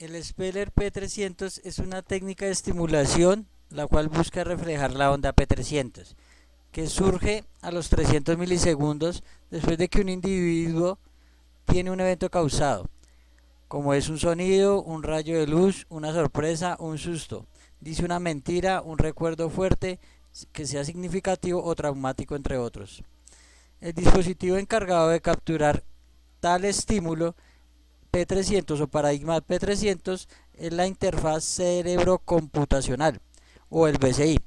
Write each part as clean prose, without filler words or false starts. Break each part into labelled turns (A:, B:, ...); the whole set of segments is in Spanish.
A: El Speller P300 es una técnica de estimulación la cual busca reflejar la onda P300, que surge a los 300 milisegundos después de que un individuo tiene un evento causado, como es un sonido, un rayo de luz, una sorpresa, un susto. Dice una mentira, un recuerdo fuerte que sea significativo o traumático, entre otros. El dispositivo encargado de capturar tal estímulo P300 o paradigma P300 es la interfaz cerebro-computacional o el BCI.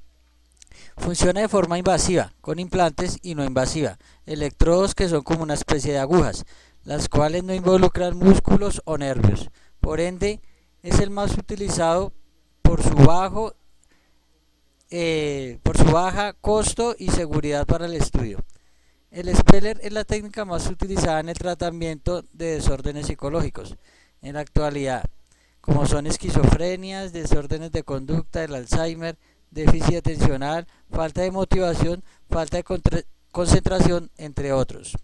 A: Funciona de forma invasiva, con implantes, y no invasiva, electrodos que son como una especie de agujas, las cuales no involucran músculos o nervios. Por ende, es el más utilizado por su baja costo y seguridad para el estudio. El Speller es la técnica más utilizada en el tratamiento de desórdenes psicológicos en la actualidad, como son esquizofrenias, desórdenes de conducta, el Alzheimer, déficit atencional, falta de motivación, falta de concentración, entre otros.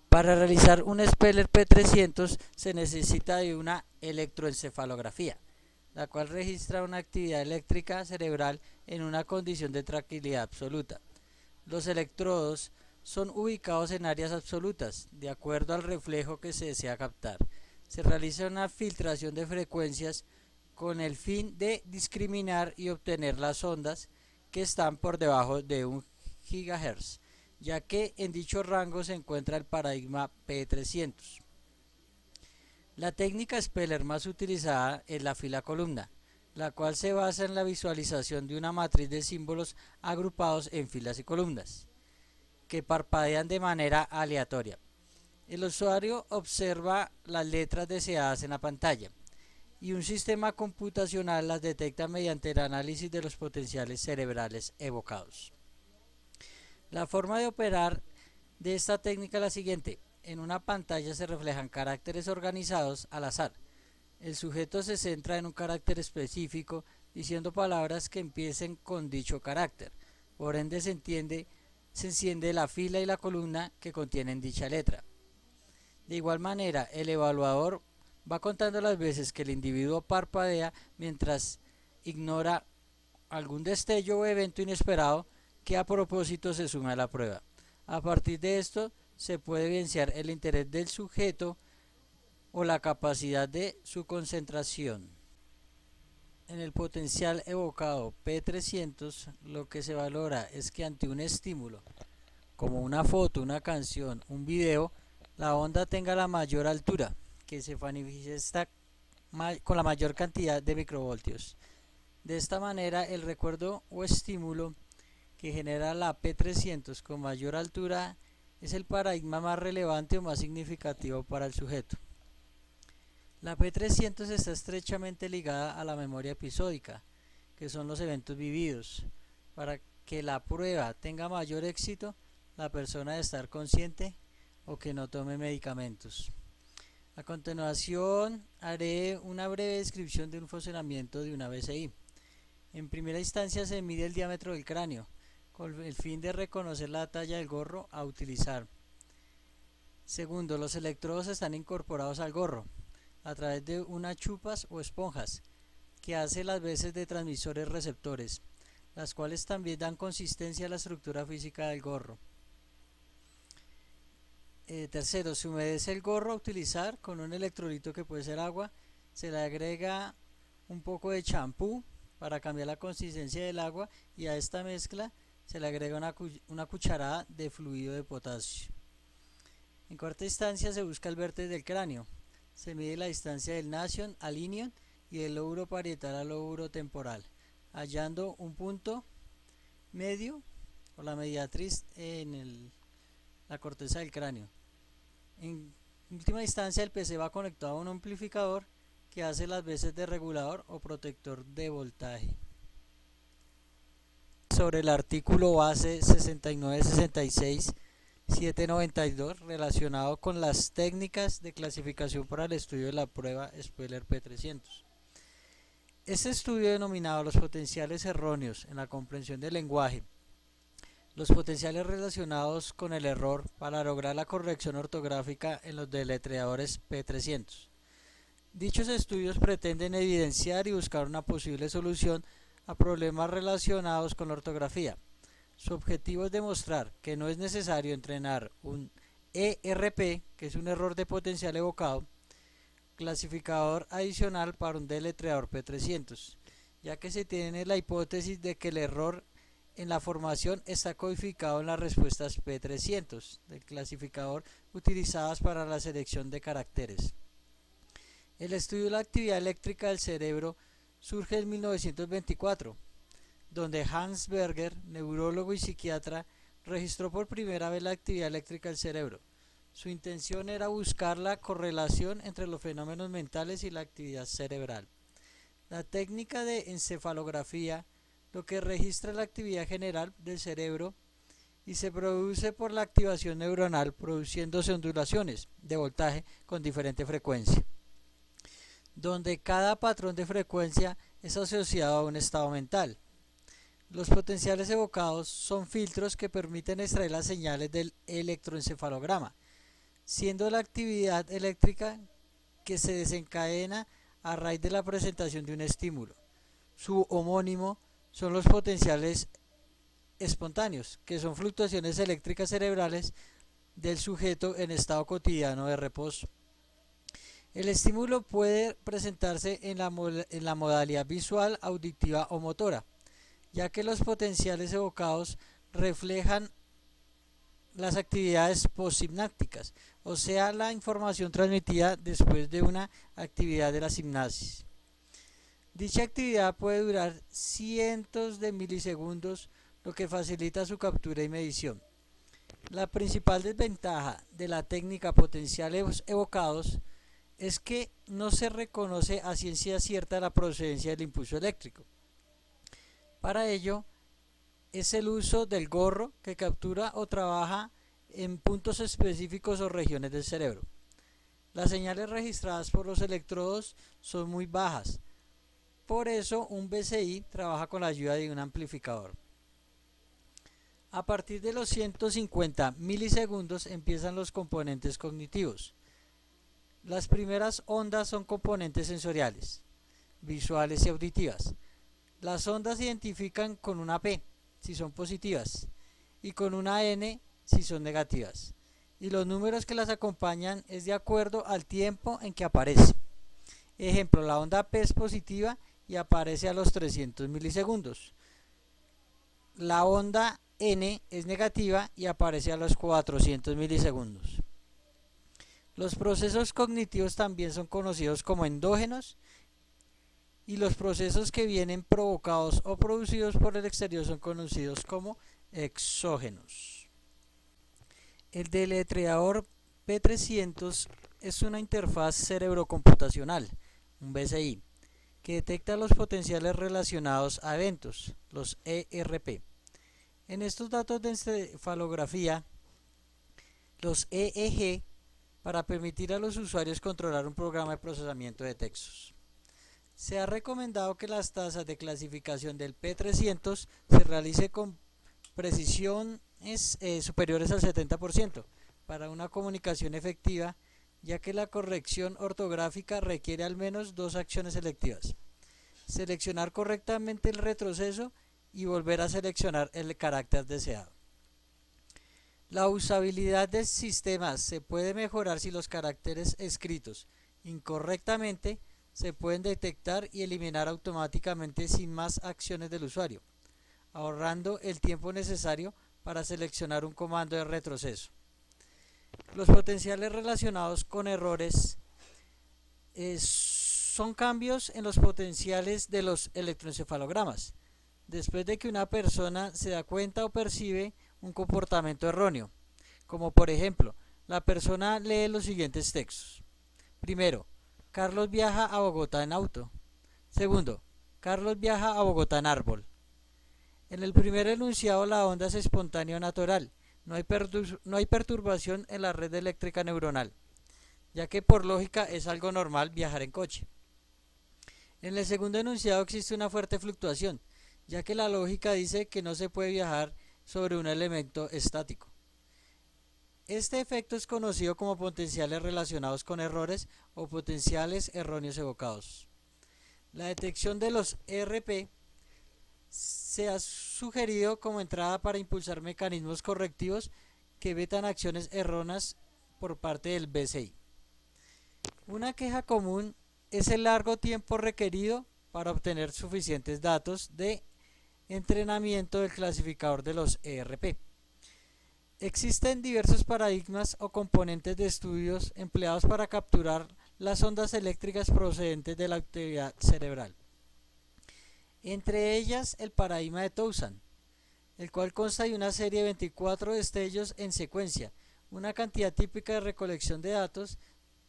A: Para realizar un Speller P300 se necesita de una electroencefalografía, la cual registra una actividad eléctrica cerebral en una condición de tranquilidad absoluta. Los electrodos son ubicados en áreas absolutas, de acuerdo al reflejo que se desea captar. Se realiza una filtración de frecuencias con el fin de discriminar y obtener las ondas que están por debajo de 1 GHz, ya que en dicho rango se encuentra el paradigma P300. La técnica Speller más utilizada es la fila columna, la cual se basa en la visualización de una matriz de símbolos agrupados en filas y columnas, que parpadean de manera aleatoria. El usuario observa las letras deseadas en la pantalla y un sistema computacional las detecta mediante el análisis de los potenciales cerebrales evocados. La forma de operar de esta técnica es la siguiente. En una pantalla se reflejan caracteres organizados al azar. El sujeto se centra en un carácter específico diciendo palabras que empiecen con dicho carácter. Por ende se enciende la fila y la columna que contienen dicha letra. De igual manera, el evaluador va contando las veces que el individuo parpadea mientras ignora algún destello o evento inesperado que a propósito se suma a la prueba. A partir de esto se puede evidenciar el interés del sujeto o la capacidad de su concentración. En el potencial evocado P300 lo que se valora es que ante un estímulo como una foto, una canción, un video, la onda tenga la mayor altura, que se manifiesta con la mayor cantidad de microvoltios. De esta manera, el recuerdo o estímulo que genera la P300 con mayor altura es el paradigma más relevante o más significativo para el sujeto. La P300 está estrechamente ligada a la memoria episódica, que son los eventos vividos. Para que la prueba tenga mayor éxito, la persona debe estar consciente o que no tome medicamentos. A continuación haré una breve descripción de un funcionamiento de una BCI. En primera instancia se mide el diámetro del cráneo, con el fin de reconocer la talla del gorro a utilizar. Segundo, los electrodos están incorporados al gorro a través de unas chupas o esponjas que hace las veces de transmisores receptores, las cuales también dan consistencia a la estructura física del gorro. Tercero, se humedece el gorro a utilizar con un electrolito que puede ser agua, se le agrega un poco de champú para cambiar la consistencia del agua y a esta mezcla se le agrega una cucharada de fluido de potasio. En cuarta instancia se busca el vértice del cráneo, se mide la distancia del nasion al ilion y del lóbulo parietal al lóbulo temporal, hallando un punto medio o la mediatriz en la corteza del cráneo. En última instancia el PC va conectado a un amplificador que hace las veces de regulador o protector de voltaje. Sobre el artículo base 6966-792 relacionado con las técnicas de clasificación para el estudio de la prueba Speller P300. Este estudio denominado los potenciales erróneos en la comprensión del lenguaje, los potenciales relacionados con el error para lograr la corrección ortográfica en los deletreadores P300. Dichos estudios pretenden evidenciar y buscar una posible solución a problemas relacionados con la ortografía. Su objetivo es demostrar que no es necesario entrenar un ERP, que es un error de potencial evocado, clasificador adicional para un deletreador P300, ya que se tiene la hipótesis de que el error en la formación está codificado en las respuestas P300 del clasificador utilizadas para la selección de caracteres. El estudio de la actividad eléctrica del cerebro surge en 1924, donde Hans Berger, neurólogo y psiquiatra, registró por primera vez la actividad eléctrica del cerebro. Su intención era buscar la correlación entre los fenómenos mentales y la actividad cerebral. La técnica de encefalografía lo que registra la actividad general del cerebro y se produce por la activación neuronal, produciéndose ondulaciones de voltaje con diferente frecuencia, donde cada patrón de frecuencia es asociado a un estado mental. Los potenciales evocados son filtros que permiten extraer las señales del electroencefalograma, siendo la actividad eléctrica que se desencadena a raíz de la presentación de un estímulo. Su homónimo son los potenciales espontáneos, que son fluctuaciones eléctricas cerebrales del sujeto en estado cotidiano de reposo. El estímulo puede presentarse en la modalidad visual, auditiva o motora, ya que los potenciales evocados reflejan las actividades postsinápticas, o sea, la información transmitida después de una actividad de la sinapsis. Dicha actividad puede durar cientos de milisegundos, lo que facilita su captura y medición. La principal desventaja de la técnica potenciales evocados es que no se reconoce a ciencia cierta la procedencia del impulso eléctrico. Para ello, es el uso del gorro que captura o trabaja en puntos específicos o regiones del cerebro. Las señales registradas por los electrodos son muy bajas, por eso un BCI trabaja con la ayuda de un amplificador. A partir de los 150 milisegundos empiezan los componentes cognitivos. Las primeras ondas son componentes sensoriales, visuales y auditivas. Las ondas se identifican con una P si son positivas y con una N si son negativas, y los números que las acompañan es de acuerdo al tiempo en que aparece. Ejemplo, la onda P es positiva y aparece a los 300 milisegundos. La onda N es negativa y aparece a los 400 milisegundos. Los procesos cognitivos también son conocidos como endógenos, y los procesos que vienen provocados o producidos por el exterior son conocidos como exógenos. El deletreador P300 es una interfaz cerebrocomputacional, un BCI, que detecta los potenciales relacionados a eventos, los ERP. En estos datos de encefalografía, los EEG, para permitir a los usuarios controlar un programa de procesamiento de textos. Se ha recomendado que las tasas de clasificación del P300 se realice con precisiones superiores al 70% para una comunicación efectiva, ya que la corrección ortográfica requiere al menos dos acciones selectivas: seleccionar correctamente el retroceso y volver a seleccionar el carácter deseado. La usabilidad del sistema se puede mejorar si los caracteres escritos incorrectamente se pueden detectar y eliminar automáticamente sin más acciones del usuario, ahorrando el tiempo necesario para seleccionar un comando de retroceso. Los potenciales relacionados con errores son cambios en los potenciales de los electroencefalogramas, después de que una persona se da cuenta o percibe un comportamiento erróneo, como por ejemplo, la persona lee los siguientes textos. Primero, Carlos viaja a Bogotá en auto. Segundo, Carlos viaja a Bogotá en árbol. En el primer enunciado la onda es espontánea o natural, no hay perturbación en la red eléctrica neuronal, ya que por lógica es algo normal viajar en coche. En el segundo enunciado existe una fuerte fluctuación, ya que la lógica dice que no se puede viajar sobre un elemento estático. Este efecto es conocido como potenciales relacionados con errores o potenciales erróneos evocados. La detección de los ERP se ha sugerido como entrada para impulsar mecanismos correctivos que evitan acciones erróneas por parte del BCI. Una queja común es el largo tiempo requerido para obtener suficientes datos de entrenamiento del clasificador de los ERP. Existen diversos paradigmas o componentes de estudios empleados para capturar las ondas eléctricas procedentes de la actividad cerebral. Entre ellas el paradigma de Townsend, el cual consta de una serie de 24 destellos en secuencia, una cantidad típica de recolección de datos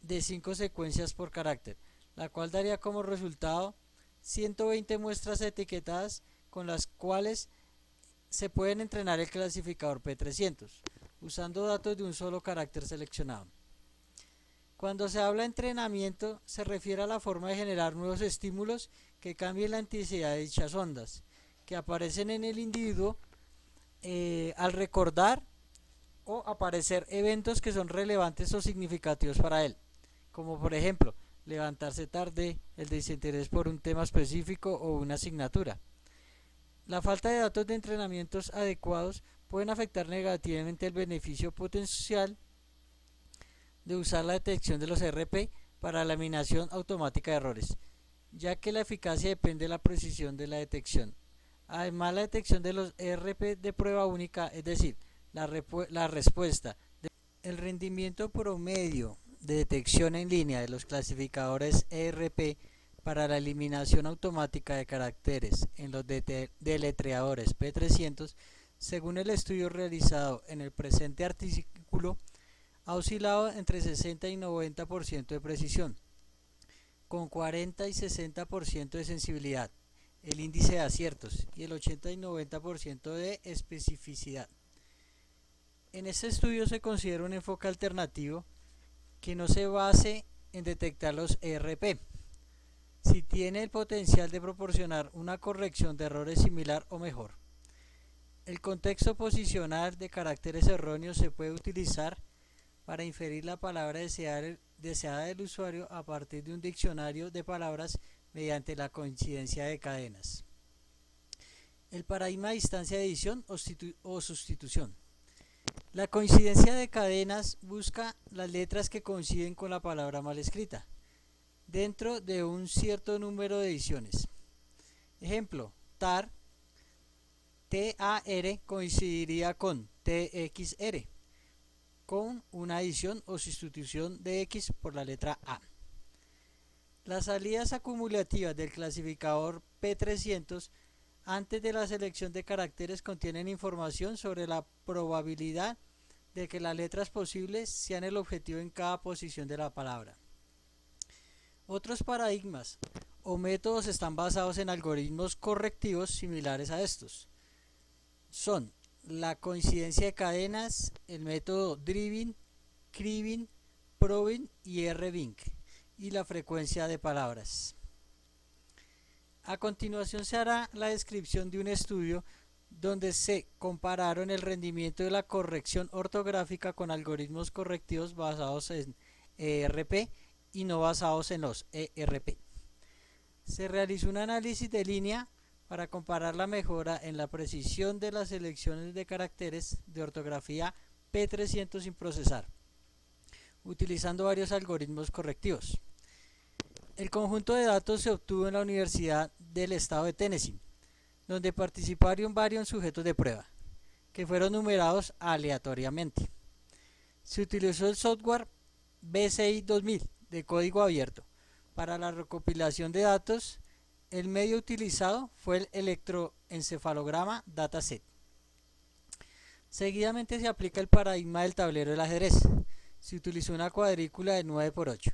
A: de 5 secuencias por carácter, la cual daría como resultado 120 muestras etiquetadas con las cuales se pueden entrenar el clasificador P300, usando datos de un solo carácter seleccionado. Cuando se habla de entrenamiento, se refiere a la forma de generar nuevos estímulos que cambien la intensidad de dichas ondas, que aparecen en el individuo al recordar o aparecer eventos que son relevantes o significativos para él, como por ejemplo, levantarse tarde, el desinterés por un tema específico o una asignatura. La falta de datos de entrenamientos adecuados pueden afectar negativamente el beneficio potencial de usar la detección de los ERP para la eliminación automática de errores, ya que la eficacia depende de la precisión de la detección. Además, la detección de los ERP de prueba única, es decir, la respuesta, el rendimiento promedio de detección en línea de los clasificadores ERP para la eliminación automática de caracteres en los deletreadores P300, según el estudio realizado en el presente artículo, ha oscilado entre 60 y 90% de precisión, con 40 y 60% de sensibilidad, el índice de aciertos, y el 80 y 90% de especificidad. En este estudio se considera un enfoque alternativo que no se base en detectar los ERP, si tiene el potencial de proporcionar una corrección de errores similar o mejor. El contexto posicional de caracteres erróneos se puede utilizar para inferir la palabra deseada del usuario a partir de un diccionario de palabras mediante la coincidencia de cadenas. El paradigma de distancia de edición o sustitución. La coincidencia de cadenas busca las letras que coinciden con la palabra mal escrita dentro de un cierto número de ediciones. Ejemplo, TAR, TAR coincidiría con TXR, con una adición o sustitución de X por la letra A. Las salidas acumulativas del clasificador P300 antes de la selección de caracteres contienen información sobre la probabilidad de que las letras posibles sean el objetivo en cada posición de la palabra. Otros paradigmas o métodos están basados en algoritmos correctivos similares a estos. Son la coincidencia de cadenas, el método Driving, Cribbing, Probing y R-Bing, y la frecuencia de palabras. A continuación se hará la descripción de un estudio donde se compararon el rendimiento de la corrección ortográfica con algoritmos correctivos basados en ERP y no basados en los ERP. Se realizó un análisis de línea para comparar la mejora en la precisión de las selecciones de caracteres de ortografía P300 sin procesar, utilizando varios algoritmos correctivos. El conjunto de datos se obtuvo en la Universidad del Estado de Tennessee, donde participaron varios sujetos de prueba, que fueron numerados aleatoriamente. Se utilizó el software BCI 2000 de código abierto. Para la recopilación de datos, el medio utilizado fue el electroencefalograma dataset. Seguidamente se aplica el paradigma del tablero del ajedrez. Se utilizó una cuadrícula de 9×8.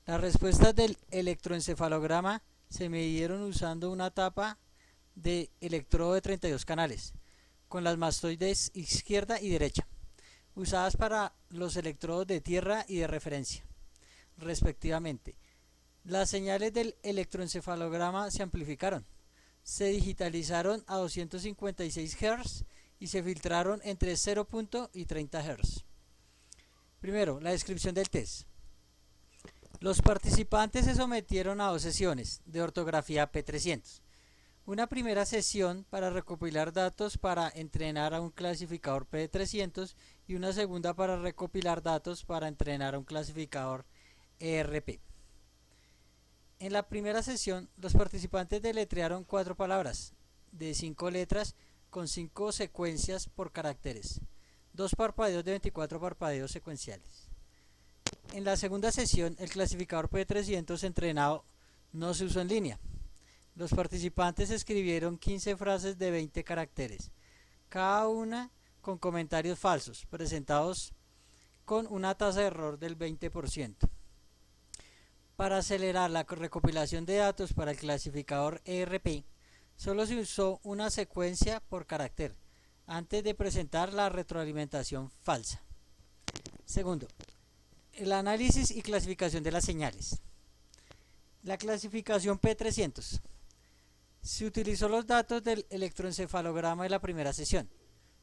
A: Las respuestas del electroencefalograma se midieron usando una tapa de electrodo de 32 canales, con las mastoides izquierda y derecha, usadas para los electrodos de tierra y de referencia, respectivamente. Las señales del electroencefalograma se amplificaron, se digitalizaron a 256 Hz y se filtraron entre 0. y 30 Hz. Primero, la descripción del test. Los participantes se sometieron a 2 sesiones de ortografía P300. Una primera sesión para recopilar datos para entrenar a un clasificador P300 y una segunda para recopilar datos para entrenar a un clasificador ERP. En la primera sesión, los participantes deletrearon 4 palabras de 5 letras con 5 secuencias por caracteres, 2 parpadeos de 24 parpadeos secuenciales. En la segunda sesión, el clasificador P300 entrenado no se usó en línea. Los participantes escribieron 15 frases de 20 caracteres, cada una con comentarios falsos, presentados con una tasa de error del 20%. Para acelerar la recopilación de datos para el clasificador ERP, solo se usó una secuencia por carácter, antes de presentar la retroalimentación falsa. Segundo, el análisis y clasificación de las señales. La clasificación P300. Se utilizó los datos del electroencefalograma de la primera sesión.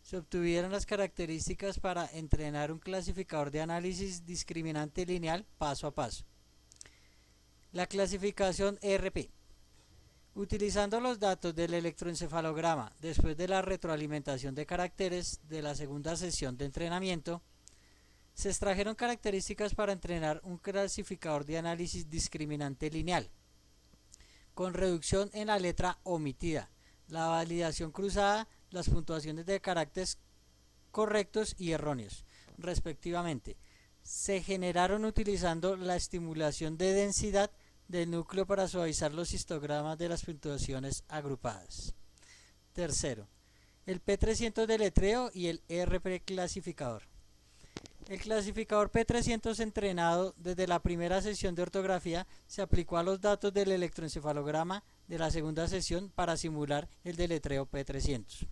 A: Se obtuvieron las características para entrenar un clasificador de análisis discriminante lineal paso a paso. La clasificación ERP. Utilizando los datos del electroencefalograma después de la retroalimentación de caracteres de la segunda sesión de entrenamiento, se extrajeron características para entrenar un clasificador de análisis discriminante lineal, con reducción en la letra omitida, la validación cruzada, las puntuaciones de caracteres correctos y erróneos, respectivamente. Se generaron utilizando la estimulación de densidad del núcleo para suavizar los histogramas de las puntuaciones agrupadas. Tercero, el P300 de letreo y el ERP clasificador. El clasificador P300 entrenado desde la primera sesión de ortografía se aplicó a los datos del electroencefalograma de la segunda sesión para simular el deletreo P300.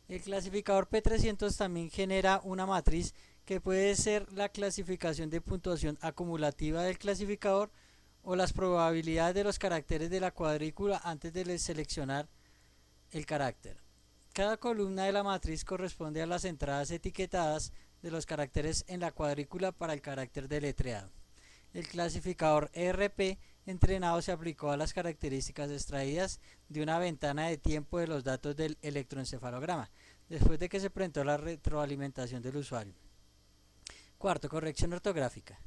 A: El clasificador P300 también genera una matriz que puede ser la clasificación de puntuación acumulativa del clasificador o las probabilidades de los caracteres de la cuadrícula antes de seleccionar el carácter. Cada columna de la matriz corresponde a las entradas etiquetadas de los caracteres en la cuadrícula para el carácter deletreado. El clasificador ERP entrenado se aplicó a las características extraídas de una ventana de tiempo de los datos del electroencefalograma, después de que se presentó la retroalimentación del usuario. Cuarto, corrección ortográfica.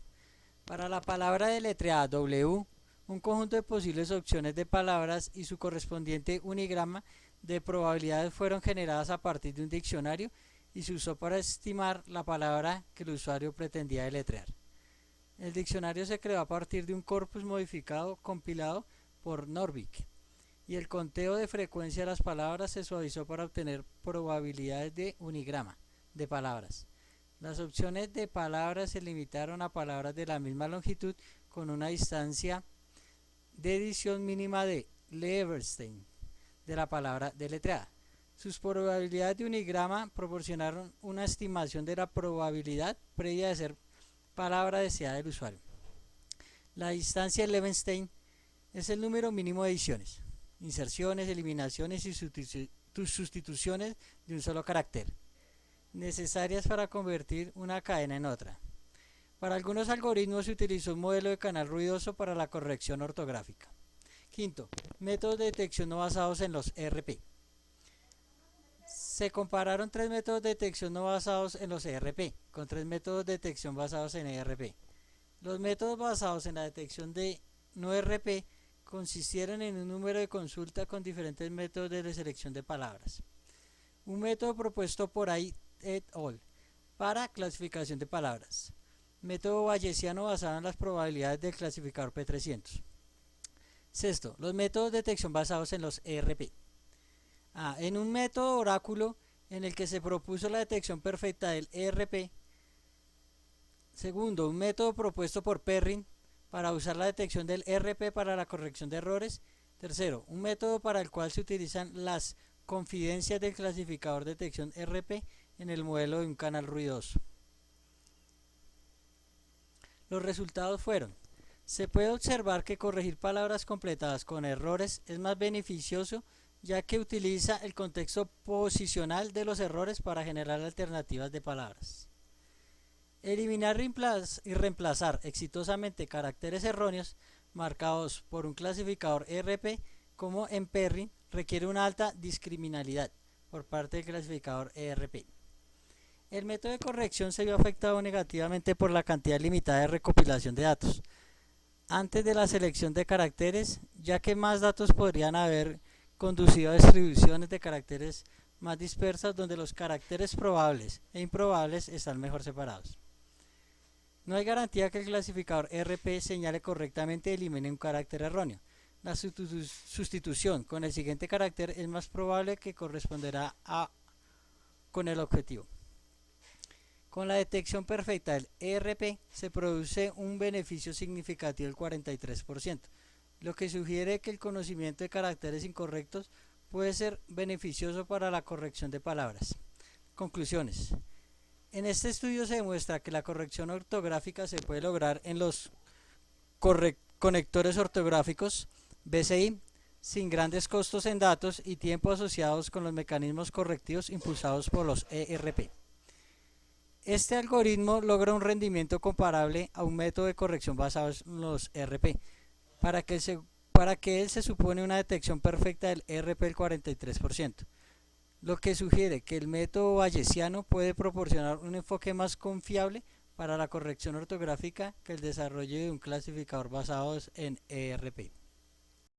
A: Para la palabra deletreada W, un conjunto de posibles opciones de palabras y su correspondiente unigrama de probabilidades fueron generadas a partir de un diccionario y se usó para estimar la palabra que el usuario pretendía deletrear. El diccionario se creó a partir de un corpus modificado compilado por Norvig, y el conteo de frecuencia de las palabras se suavizó para obtener probabilidades de unigrama de palabras. Las opciones de palabras se limitaron a palabras de la misma longitud con una distancia de edición mínima de Leverstein de la palabra deletreada. Sus probabilidades de unigrama proporcionaron una estimación de la probabilidad previa de ser palabra deseada del usuario. La distancia de Leverstein es el número mínimo de ediciones, inserciones, eliminaciones y sustituciones de un solo carácter, necesarias para convertir una cadena en otra. Para algunos algoritmos se utilizó un modelo de canal ruidoso para la corrección ortográfica. Quinto, métodos de detección no basados en los ERP. Se compararon 3 métodos de detección no basados en los ERP con 3 métodos de detección basados en ERP. Los métodos basados en la detección de no ERP consistieron en un número de consulta con diferentes métodos de selección de palabras. Un método propuesto por Ai et al. Para clasificación de palabras. Método bayesiano basado en las probabilidades del clasificador P300. Sexto, los métodos de detección basados en los ERP. En un método oráculo en el que se propuso la detección perfecta del ERP. Segundo, un método propuesto por Perrin para usar la detección del ERP para la corrección de errores. Tercero, un método para el cual se utilizan las confidencias del clasificador de detección ERP en el modelo de un canal ruidoso. Los resultados fueron: se puede observar que corregir palabras completadas con errores es más beneficioso, ya que utiliza el contexto posicional de los errores para generar alternativas de palabras. Eliminar y reemplazar exitosamente caracteres erróneos marcados por un clasificador ERP como en Perry requiere una alta discriminalidad por parte del clasificador ERP. El método de corrección se vio afectado negativamente por la cantidad limitada de recopilación de datos antes de la selección de caracteres, ya que más datos podrían haber conducido a distribuciones de caracteres más dispersas donde los caracteres probables e improbables están mejor separados. No hay garantía que el clasificador ERP señale correctamente y elimine un carácter erróneo. La sustitución con el siguiente carácter es más probable que corresponderá con el objetivo. Con la detección perfecta del ERP se produce un beneficio significativo del 43%, lo que sugiere que el conocimiento de caracteres incorrectos puede ser beneficioso para la corrección de palabras. Conclusiones. En este estudio se demuestra que la corrección ortográfica se puede lograr en los conectores ortográficos BCI sin grandes costos en datos y tiempo asociados con los mecanismos correctivos impulsados por los ERP. Este algoritmo logra un rendimiento comparable a un método de corrección basado en los ERP. Para que él se supone una detección perfecta del ERP del 43%, lo que sugiere que el método bayesiano puede proporcionar un enfoque más confiable para la corrección ortográfica que el desarrollo de un clasificador basado en ERP.